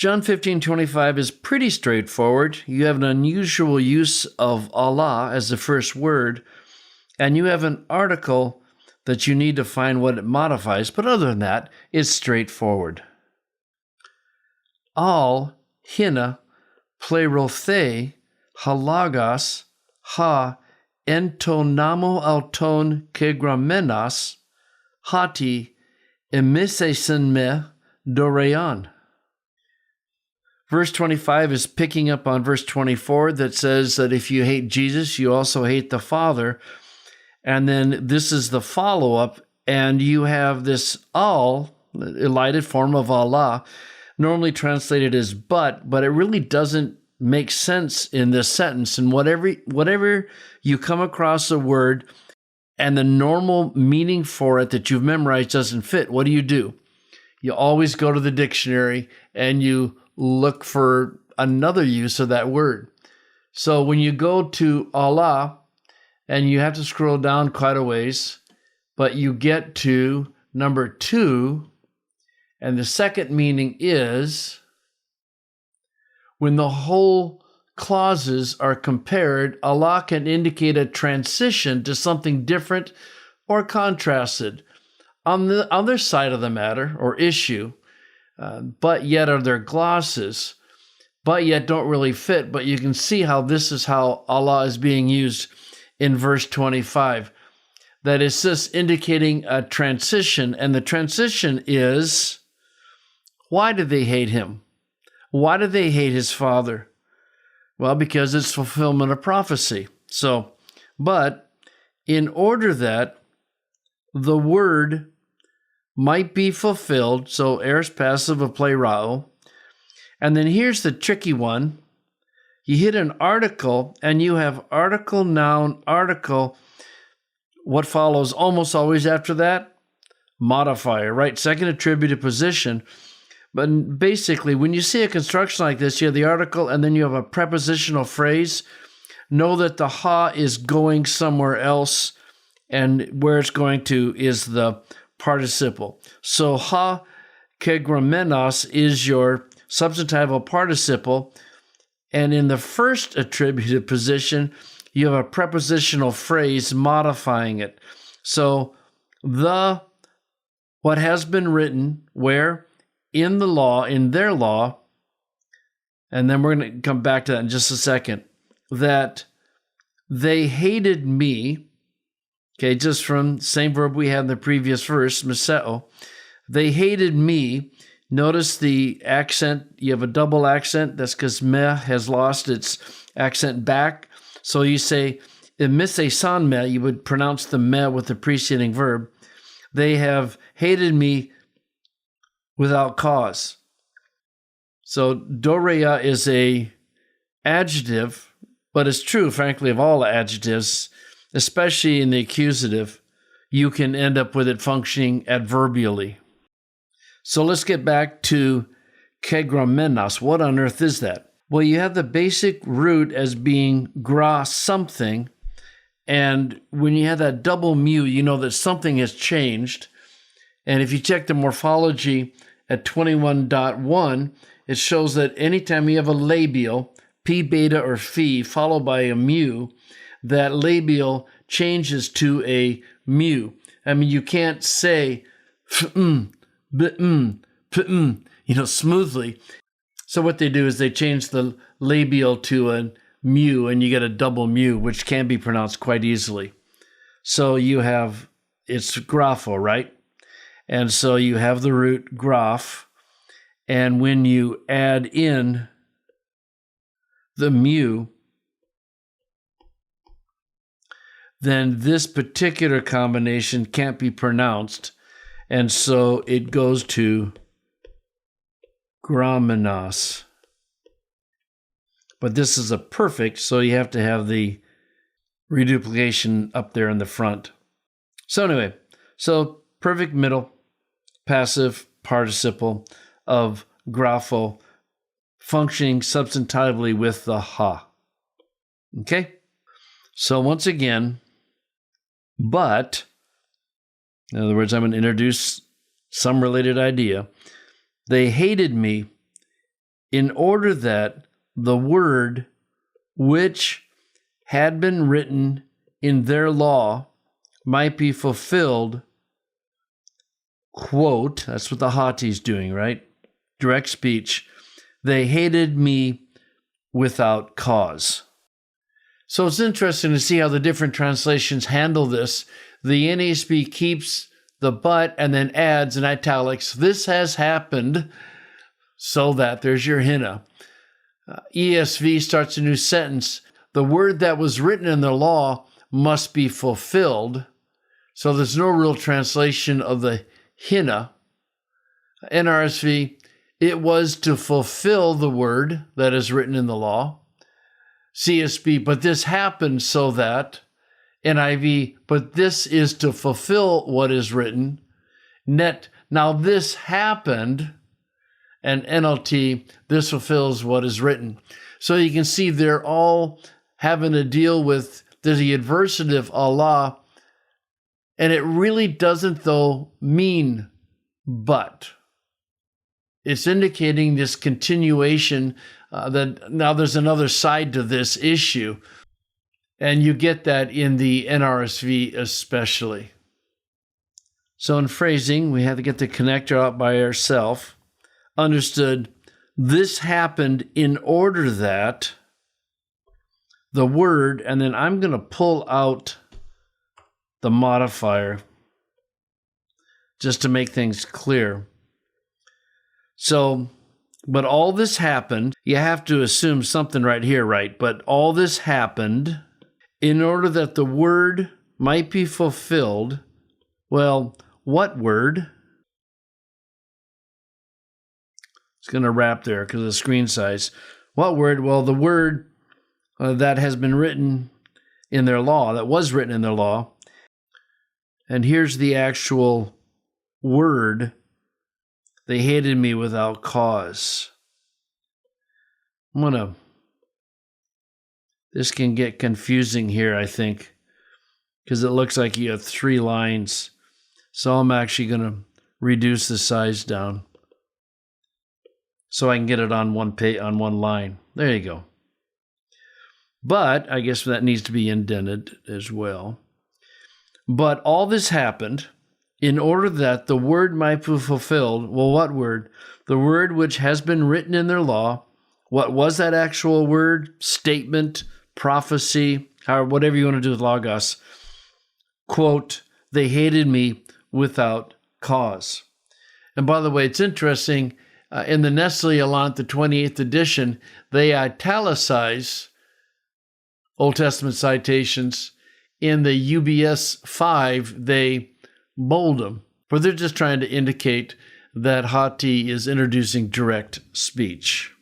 John 15:25 is pretty straightforward. You have an unusual use of Allah as the first word, and you have an article that you need to find what it modifies. But other than that, it's straightforward. Al, hina, plerothe, halagos, ha, entonamo auton kegramenas, hati, emisesen me dorean. Verse 25 is picking up on verse 24 that says that if you hate Jesus, you also hate the Father. And then this is the follow-up, and you have this al, elided form of Allah, normally translated as but it really doesn't make sense in this sentence. And whatever you come across a word and the normal meaning for it that you've memorized doesn't fit, what do? You always go to the dictionary and you look for another use of that word. So when you go to Allah, and you have to scroll down quite a ways, but you get to number 2, and the second meaning is when the whole clauses are compared, Allah can indicate a transition to something different or contrasted. On the other side of the matter or issue, but yet are there glosses, but yet don't really fit. But you can see how this is how Allah is being used in verse 25. That is just indicating a transition, and the transition is, why do they hate him? Why do they hate his Father? Well, because it's fulfillment of prophecy. So, but in order that the word might be fulfilled, so aorist passive of plerao, and then here's the tricky one. You hit an article, and you have article, noun, article. What follows almost always after that? Modifier, right? Second attributed position. But basically, when you see a construction like this, you have the article, and then you have a prepositional phrase. Know that the ha is going somewhere else, and where it's going to is the participle. So ha kegramenos is your substantival participle, and in the first attributed position, you have a prepositional phrase modifying it. So what has been written, where? In the law, in their law, and then we're going to come back to that in just a second, that they hated me, okay, just from the same verb we had in the previous verse, meseo. They hated me. Notice the accent. You have a double accent. That's because meh has lost its accent back. So you say, emise san meh, you would pronounce the meh with the preceding verb. They have hated me without cause. So dorea is a adjective, but it's true, frankly, of all adjectives, especially in the accusative. You can end up with it functioning adverbially. So let's get back to kegramenos. What on earth is that? Well, you have the basic root as being gra something, and when you have that double mu, you know that something has changed. And if you check the morphology at 21.1, it shows that anytime you have a labial, p, beta, or phi, followed by a mu, that labial changes to a mu. I mean, you can't say smoothly. So what they do is they change the labial to a mu, and you get a double mu, which can be pronounced quite easily. So you have, it's grapho, right? And so you have the root graph, and when you add in the mu, then this particular combination can't be pronounced, and so it goes to gramenos. But this is a perfect, so you have to have the reduplication up there in the front. So anyway, so perfect middle, passive participle of grapho, functioning substantively with the ha. Okay? So once again, but, in other words, I'm going to introduce some related idea. They hated me in order that the word which had been written in their law might be fulfilled, quote, that's what the Haughty's doing, right? Direct speech. They hated me without cause. So it's interesting to see how the different translations handle this. The NASB keeps the but and then adds in italics, this has happened, so that there's your hinna. ESV starts a new sentence. The word that was written in the law must be fulfilled. So there's no real translation of the hinna. NRSV, it was to fulfill the word that is written in the law. CSB, but this happened so that. NIV, but this is to fulfill what is written. Net, now this happened. And NLT, this fulfills what is written. So you can see they're all having to deal with the adversative Allah, and it really doesn't, though, mean but. It's indicating this continuation that now there's another side to this issue, and you get that in the NRSV especially. So in phrasing, we had to get the connector out by ourselves. Understood, this happened in order that the word, and then I'm going to pull out the modifier just to make things clear. So, but all this happened, you have to assume something right here, right? But all this happened in order that the word might be fulfilled. Well, what word? It's going to wrap there because of the screen size. What word? Well, the word that has been written in their law, that was written in their law. And here's the actual word. They hated me without cause. This can get confusing here, I think, because it looks like you have 3 lines. So I'm actually going to reduce the size down so I can get it on one page, on one line. There you go. But I guess that needs to be indented as well. But all this happened in order that the word might be fulfilled. Well, what word? The word which has been written in their law. What was that actual word? Statement, prophecy, whatever you want to do with logos. Quote, they hated me without cause. And by the way, it's interesting, in the Nestle Alant, the 28th edition, they italicize Old Testament citations. In the UBS 5, they bold them. But they're just trying to indicate that Haughty is introducing direct speech.